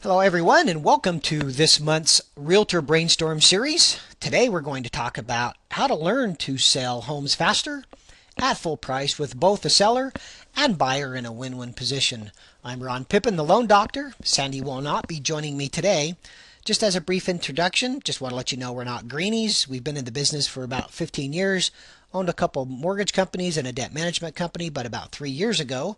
Hello, everyone, and welcome to this month's Realtor Brainstorm series. Today, we're going to talk about how to learn to sell homes faster at full price with both the seller and buyer in a win-win position. I'm Ron Pippin, the Loan Doctor. Sandy will not be joining me today. Just as a brief introduction, just want to let you know we're not greenies. We've been in the business for about 15 years, owned a couple mortgage companies and a debt management company, but about 3 years ago,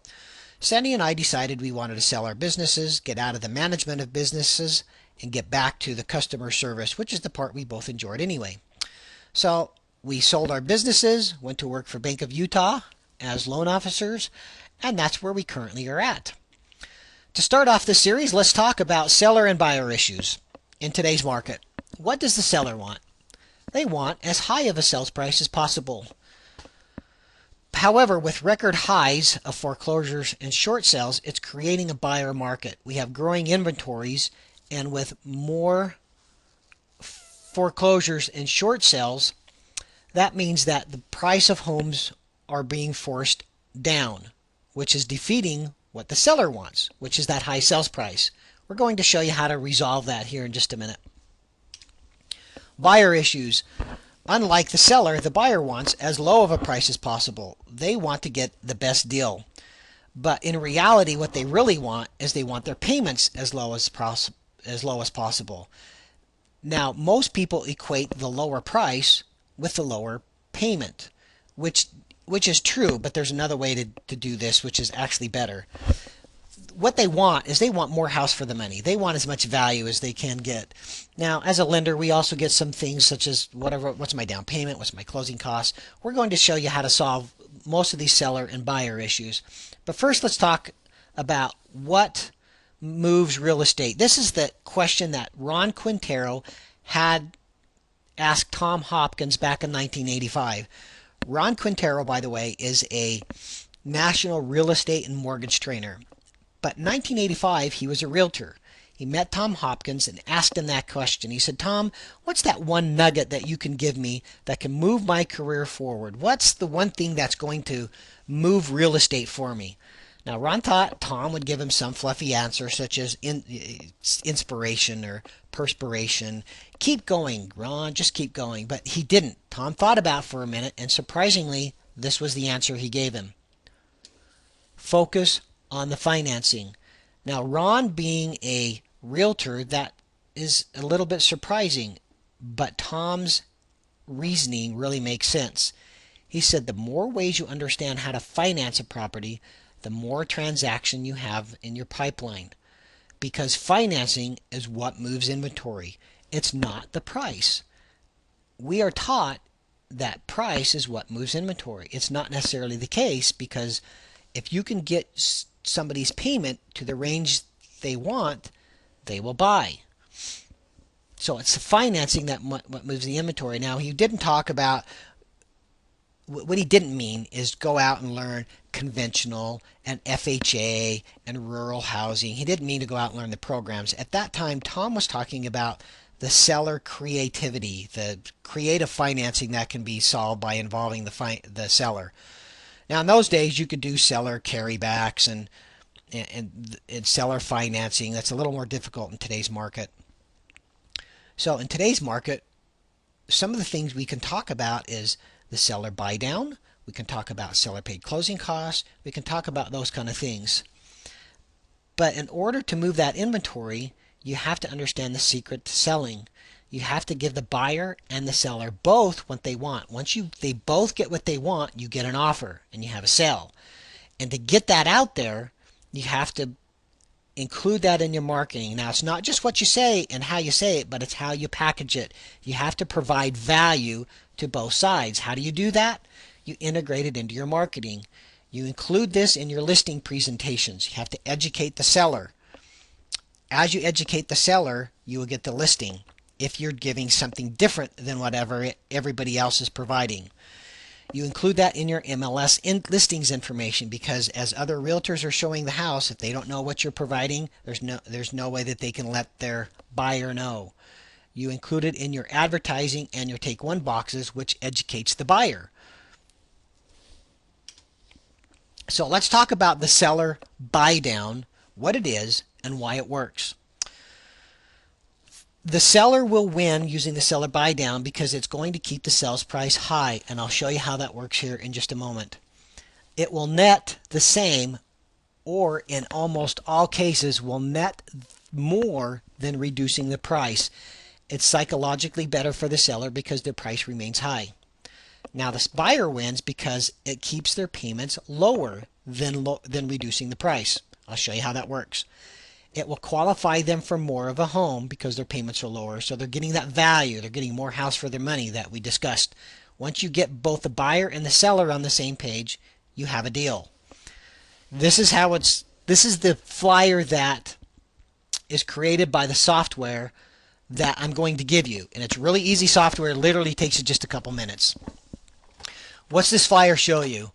Sandy and I decided we wanted to sell our businesses, get out of the management of businesses, and get back to the customer service, which is the part we both enjoyed anyway. So we sold our businesses, went to work for Bank of Utah as loan officers, and that's where we currently are at. To start off this series, let's talk about seller and buyer issues in today's market. What does the seller want? They want as high of a sales price as possible. However, with record highs of foreclosures and short sales, it's creating a buyer market. We have growing inventories, and with more foreclosures and short sales, that means that the price of homes are being forced down, which is defeating what the seller wants, which is that high sales price. We're going to show you how to resolve that here in just a minute. Buyer issues. Unlike the seller, the buyer wants as low of a price as possible. They want to get the best deal. But in reality, what they really want is they want their payments as low as possible. Now, most people equate the lower price with the lower payment, which is true, but there's another way to do this, which is actually better. What they want is they want more house for the money. They want as much value as they can get. Now, as a lender, we also get some things such as what's my down payment, what's my closing costs. We're going to show you how to solve most of these seller and buyer issues. But first, let's talk about what moves real estate. This is the question that Ron Quintero had asked Tom Hopkins back in 1985. Ron Quintero, by the way, is a national real estate and mortgage trainer. But in 1985, he was a realtor. He met Tom Hopkins and asked him that question. He said, Tom, what's that one nugget that you can give me that can move my career forward? What's the one thing that's going to move real estate for me? Now, Ron thought Tom would give him some fluffy answer such as inspiration or perspiration. Keep going, Ron, just keep going. But he didn't. Tom thought about it for a minute, and surprisingly, this was the answer he gave him. Focus on the financing. Now, Ron being a realtor, that is a little bit surprising, but Tom's reasoning really makes sense. He said the more ways you understand how to finance a property, the more transaction you have in your pipeline, because financing is what moves inventory. It's not the price. We are taught that price is what moves inventory. It's not necessarily the case, because if you can get somebody's payment to the range they want, they will buy. So it's the financing that what moves the inventory. Now, he didn't talk about, what he didn't mean is go out and learn conventional and FHA and rural housing. He didn't mean to go out and learn the programs. At that time, Tom was talking about the seller creativity, the creative financing that can be solved by involving the seller. Now, in those days, you could do seller carrybacks and seller financing. That's a little more difficult in today's market. So in today's market, some of the things we can talk about is the seller buy down. We can talk about seller paid closing costs. We can talk about those kind of things. But in order to move that inventory, you have to understand the secret to selling. You have to give the buyer and the seller both what they want. Once they both get what they want, you get an offer and you have a sale. And to get that out there, you have to include that in your marketing. Now, it's not just what you say and how you say it, but it's how you package it. You have to provide value to both sides. How do you do that? You integrate it into your marketing. You include this in your listing presentations. You have to educate the seller. As you educate the seller, you will get the listing, if you're giving something different than whatever everybody else is providing. You include that in your MLS listings information, because as other realtors are showing the house, if they don't know what you're providing, there's no way that they can let their buyer know. You include it in your advertising and your Take One boxes, which educates the buyer. So let's talk about the seller buy down, what it is, and why it works. The seller will win using the seller buy down because it's going to keep the sales price high, and I'll show you how that works here in just a moment. It will net the same, or in almost all cases will net more than reducing the price. It's psychologically better for the seller because their price remains high. Now the buyer wins because it keeps their payments lower than reducing the price. I'll show you how that works. It will qualify them for more of a home because their payments are lower, so they're getting that value. They're getting more house for their money that we discussed. Once you get both the buyer and the seller on the same page, you have a deal. This is the flyer that is created by the software that I'm going to give you, and it's really easy software. It literally takes you just a couple minutes. What's this flyer show you?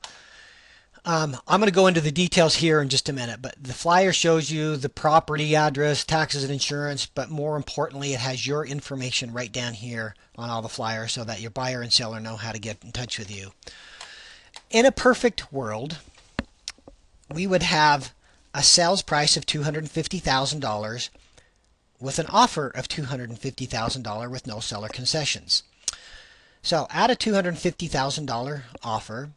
I'm going to go into the details here in just a minute, but the flyer shows you the property address, taxes and insurance, but more importantly, it has your information right down here on all the flyers so that your buyer and seller know how to get in touch with you. In a perfect world, we would have a sales price of $250,000 with an offer of $250,000 with no seller concessions. So at a $250,000 offer,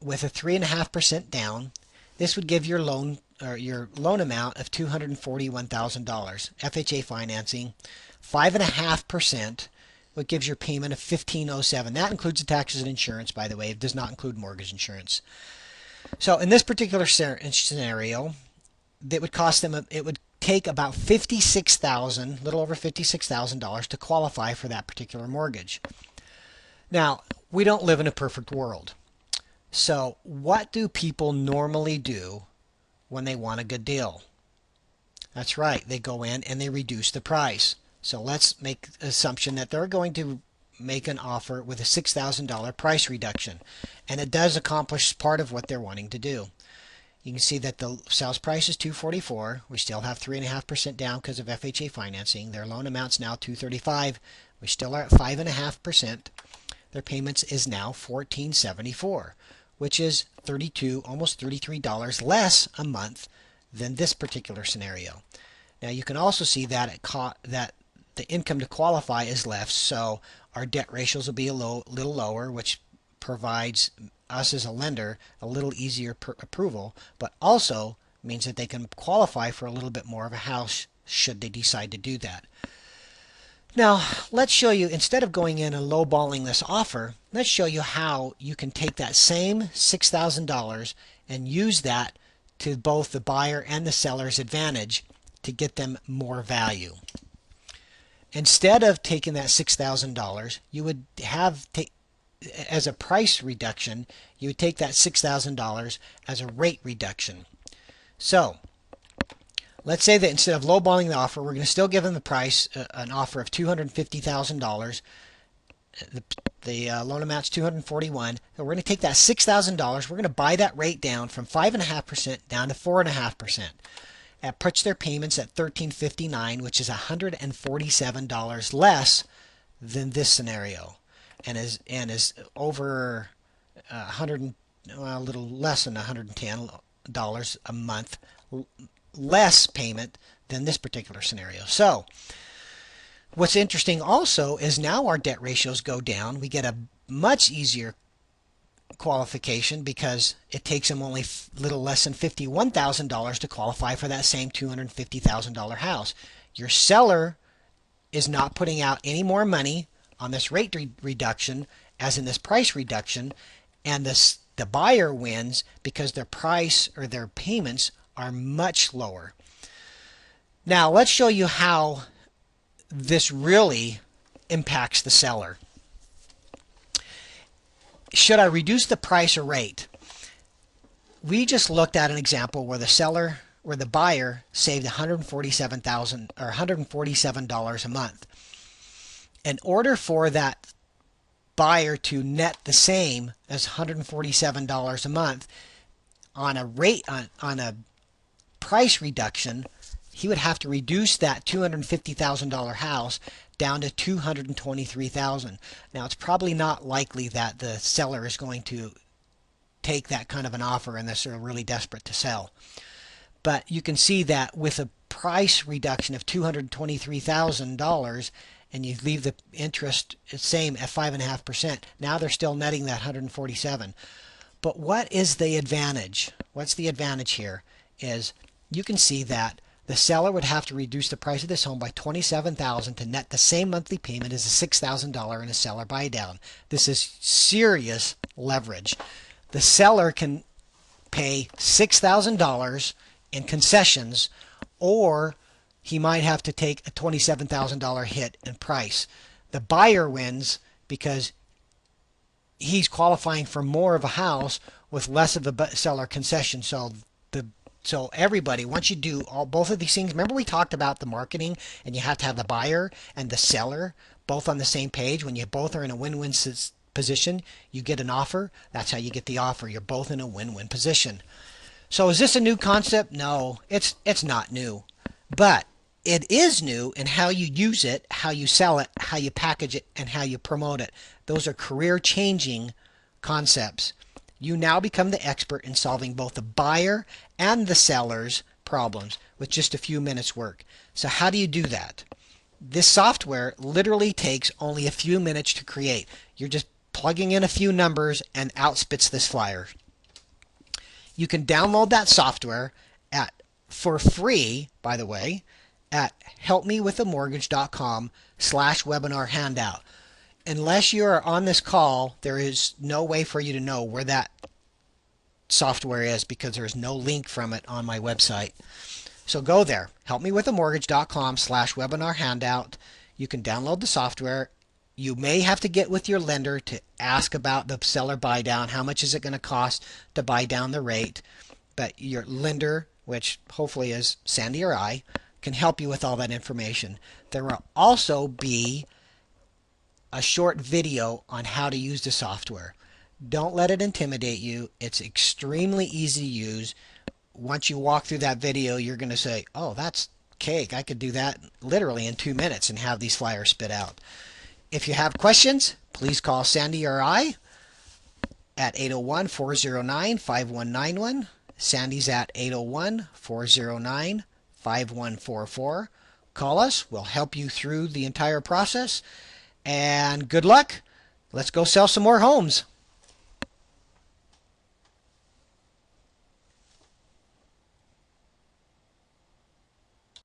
with a 3.5% down, this would give your loan amount of $241,000. FHA financing, 5.5%, what gives your payment of $1,507. That includes the taxes and insurance, by the way. It does not include mortgage insurance. So in this particular scenario, it would take about $56,000, a little over $56,000 to qualify for that particular mortgage. Now, we don't live in a perfect world. So what do people normally do when they want a good deal? That's right, they go in and they reduce the price. So let's make the assumption that they're going to make an offer with a $6,000 price reduction. And it does accomplish part of what they're wanting to do. You can see that the sales price is $244. We still have 3.5% down because of FHA financing. Their loan amount's now $235. We still are at 5.5%. Their payments is now $1,474, which is almost $33 less a month than this particular scenario. Now you can also see that that the income to qualify is less, so our debt ratios will be a little lower, which provides us as a lender a little easier approval, but also means that they can qualify for a little bit more of a house should they decide to do that. Now, let's show you, instead of going in and lowballing this offer, let's show you how you can take that same $6,000 and use that to both the buyer and the seller's advantage to get them more value. Instead of taking that $6,000, you would as a price reduction, you would take that $6,000 as a rate reduction. So, let's say that instead of lowballing the offer, we're going to still give them the price, an offer of $250,000. The loan amount's $241. So we're going to take that $6,000. We're going to buy that rate down from 5.5% down to 4.5%. That puts their payments at $1,359, which is $147 less than this scenario, and is over a little less than $110 a month less payment than this particular scenario. So what's interesting also is now our debt ratios go down. We get a much easier qualification because it takes them only a little less than $51,000 to qualify for that same $250,000 house. Your seller is not putting out any more money on this rate reduction as in this price reduction, and the buyer wins because their price or their payments are much lower. Now let's show you how this really impacts the seller. Should I reduce the price or rate? We just looked at an example where the buyer saved $147 a month. In order for that buyer to net the same as $147 a month on a price reduction, he would have to reduce that $250,000 house down to $223,000. Now, it's probably not likely that the seller is going to take that kind of an offer unless they're really desperate to sell. But you can see that with price reduction of $223,000 and you leave the interest the same at 5.5%. Now they're still netting that 147. But what is the advantage? What's the advantage here is you can see that the seller would have to reduce the price of this home by $27,000 to net the same monthly payment as a $6,000 in a seller buy down. This is serious leverage. The seller can pay $6,000 in concessions, or he might have to take a $27,000 hit in price. The buyer wins because he's qualifying for more of a house with less of a seller concession. So everybody, once you do both of these things, remember we talked about the marketing, and you have to have the buyer and the seller both on the same page. When you both are in a win-win position, you get an offer. That's how you get the offer. You're both in a win-win position. So is this a new concept? No, it's not new. But it is new in how you use it, how you sell it, how you package it, and how you promote it. Those are career-changing concepts. You now become the expert in solving both the buyer and the seller's problems with just a few minutes work. So how do you do that? This software literally takes only a few minutes to create. You're just plugging in a few numbers and out spits this flyer. You can download that software for free, by the way, at helpmewithamortgage.com/webinar handout. Unless you are on this call, there is no way for you to know where that software is because there is no link from it on my website. So go there, helpmewithamortgage.com/webinar handout. You can download the software. You may have to get with your lender to ask about the seller buy down. How much is it going to cost to buy down the rate? But your lender, which hopefully is Sandy or I, can help you with all that information. There will also be a short video on how to use the software. Don't let it intimidate you. It's extremely easy to use. Once you walk through that video, you're going to say, oh, that's cake. I could do that literally in 2 minutes and have these flyers spit out. If you have questions, please call Sandy or I at 801-409-5191. Sandy's at 801-409-5144. Call us. We'll help you through the entire process. And good luck. Let's go sell some more homes.